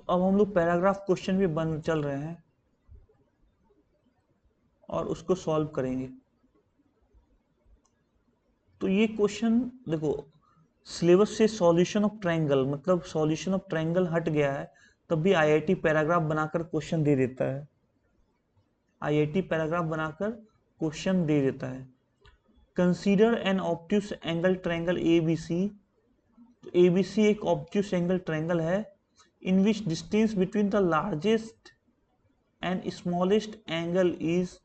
अब हम लोग पैराग्राफ क्वेश्चन भी बन चल रहे हैं और उसको सॉल्व करेंगे। तो ये क्वेश्चन देखो, सिलेबस से सॉल्यूशन ऑफ ट्रायंगल, मतलब सॉल्यूशन ऑफ ट्रायंगल हट गया है, तब भी आईआईटी पैराग्राफ बनाकर क्वेश्चन दे देता है। आईआईटी पैराग्राफ बनाकर क्वेश्चन दे देता है। Consider an obtuse angle triangle ABC. तो एबीसी एक ऑब्ट्यूस एंगल ट्रायंगल है in which distance between the largest and smallest angle is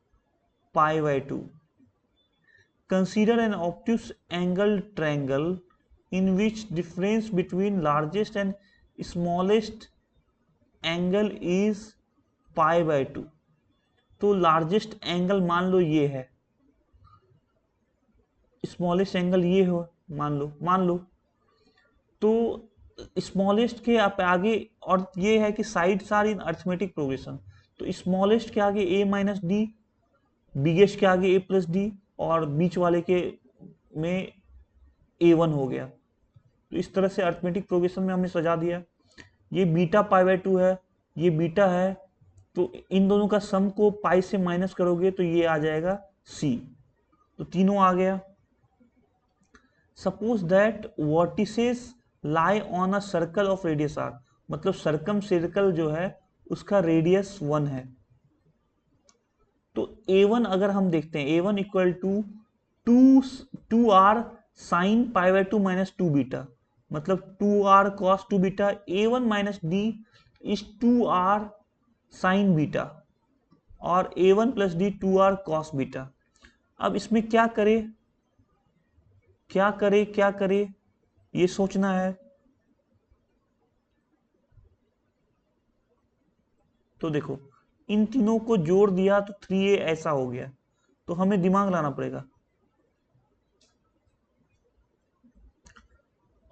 pi by 2। Consider an obtuse angle triangle in which difference between largest and smallest angle is pi by 2। तो largest angle मान लो ये है, smallest angle ये हो, मान लो तो smallest के आप आगे, और ये है कि sides are in arithmetic progression, तो स्मॉलेस्ट के आगे a माइनस डी, बिगेस्ट के आगे a प्लस डी, और बीच वाले के में a1 हो गया। तो इस तरह से अर्थमेटिक प्रोग्रेशन में हमने सजा दिया। ये बीटा पाई बाय 2 है, ये बीटा है, तो इन दोनों का सम को पाई से माइनस करोगे तो ये आ जाएगा c, तो तीनों आ गया। Suppose that vertices lie on a circle of radius r, मतलब सर्कम सर्कल जो है उसका रेडियस 1 है। तो a1 अगर हम देखते हैं, a1 equal to 2r sine pi by 2 minus 2 beta, मतलब 2r cos 2 बीटा, a1 minus D is 2r sine beta, और a1 plus D 2r cos beta. अब इसमें क्या करे ये सोचना है। तो देखो, इन तीनों को जोड़ दिया तो 3a ऐसा हो गया, तो हमें दिमाग लाना पड़ेगा।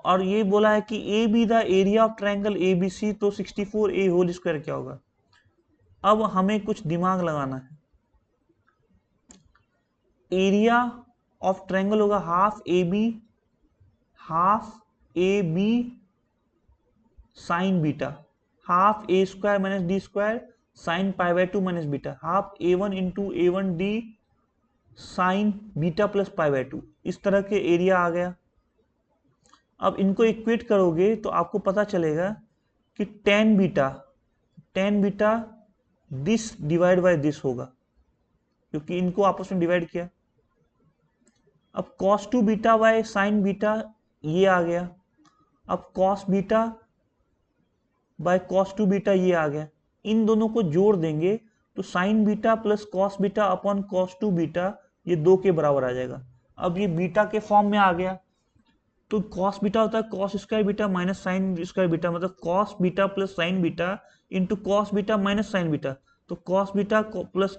और ये बोला है कि A B the area of triangle A B C, तो 64a होल स्क्वायर क्या होगा। अब हमें कुछ दिमाग लगाना है। एरिया ऑफ ट्रायंगल होगा half A B sine beta, half A square minus D square sine pi by 2 minus beta, half a1 into a1 D sine beta plus pi by 2। इस तरह के एरिया आ गया। अब इनको इक्वेट करोगे तो आपको पता चलेगा कि tan beta this divide by this होगा, क्योंकि इनको आपस में डिवाइड किया। अब cos 2 beta by sine beta ये आ गया। अब cos beta by cos 2 beta ये आ गया। इन दोनों को जोड़ देंगे तो sign beta plus cos beta upon cos 2 beta ये 2 के बराबर आ जाएगा। अब ये बीटा के फॉर्म में आ गया, तो cos बीटा होता है cos square beta minus sine square beta, मतलब cos beta plus sign beta into cos beta minus sign beta. तो cos beta plus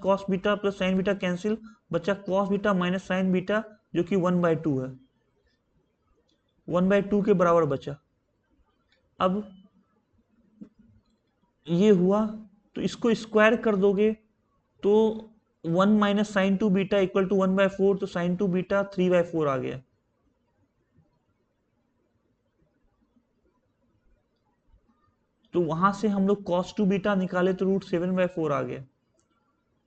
sign beta cancel, बचा cos beta minus sign beta जो कि 1/2 है, 1/2 के बराबर बचा। अब ये हुआ तो इसको स्क्वायर कर दोगे तो 1 minus sine 2 beta equal to 1/4, तो साइन 2 बीटा 3/4 आ गया। तो वहां से हम लोग cos 2 बीटा निकाले तो √7/4 आ गया,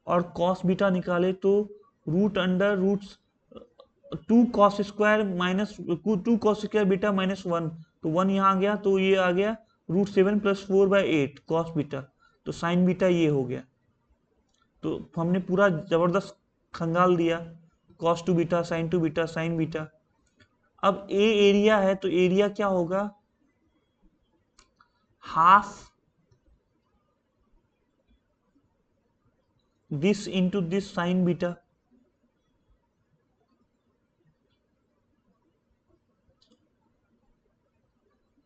और cos बीटा निकाले तो √2 cos square minus 2 cos square beta minus 1, तो 1 यहाँ आ गया, तो ये आ गया √7 + 4/8 cos बीटा, तो साइन बीटा ये हो गया। तो हमने पूरा जबरदस्त खंगाल दिया, cos 2 beta sine 2 beta sine beta. अब ए एरिया है तो एरिया क्या होगा, half this into this sign beta.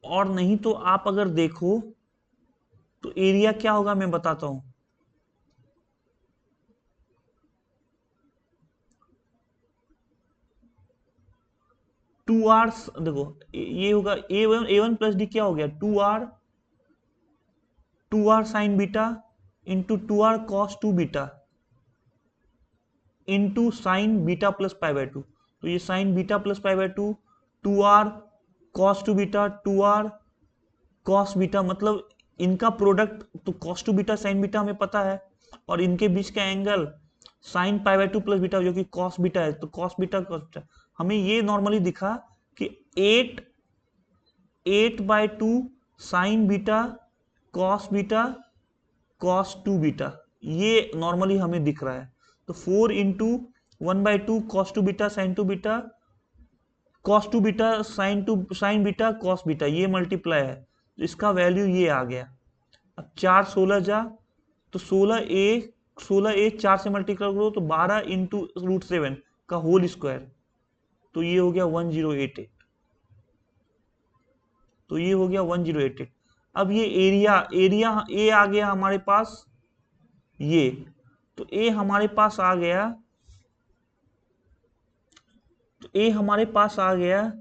और नहीं तो आप अगर देखो तो एरिया क्या होगा मैं बताता हूं। टू आर, देखो ये होगा a1 प्लस डी क्या हो गया, 2r sine beta into 2r cos 2 beta into sine beta plus pi by 2, तो ये sine beta plus pi by 2, 2r cos 2 beta 2r cos beta, मतलब इनका प्रोडक्ट तो cos two beta sin beta हमें पता है, और इनके बीच का angle sin pi by 2 plus beta जो कि cos बीटा है, तो cos बीटा हमें ये नॉर्मली दिखा कि 8 by 2 sin beta cos 2 beta, ये नॉर्मली हमें दिख रहा है। तो 4 into 1/2 cos 2 beta sin 2 beta cos 2 beta sin beta cos beta, ये मल्टीप्लाई है, तो इसका वैल्यू ये आ गया। अब 4 16 जा, तो 16a 4 से मल्टीप्लाई करो तो 12 इंटू √7 का होल स्क्वायर, तो ये हो गया 1088। तो ये हो गया 1088। अब ये एरिया ए आ गया हमारे पास, ये तो ए हमारे पास आ गया, तो ए हमारे पास आ गया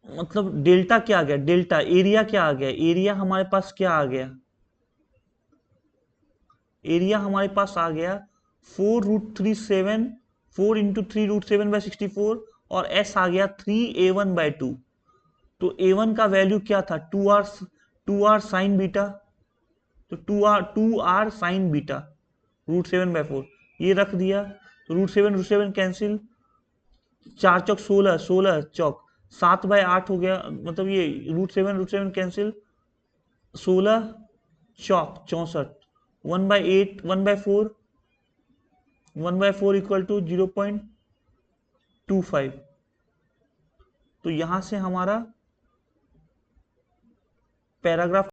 मतलब डेल्टा क्या आ गया, डेल्टा एरिया क्या आ गया, एरिया हमारे पास क्या आ गया, एरिया हमारे पास आ गया 4√37 4 इंटू 3√7/64, और एस आ गया 3a1/2। तो a1 का वैल्यू क्या था, 2r साइन बीटा, तो 2r साइन बीटा √7/4, ये रख दिया। तो √7 कैंसिल, 4 चौक 16 16 चौक 7/8 हो गया, मतलब ये √7 कैंसिल, 16 चौक 64, 1/8 1/4 इक्वल टू 0.25। तो यहां से हमारा पैराग्राफ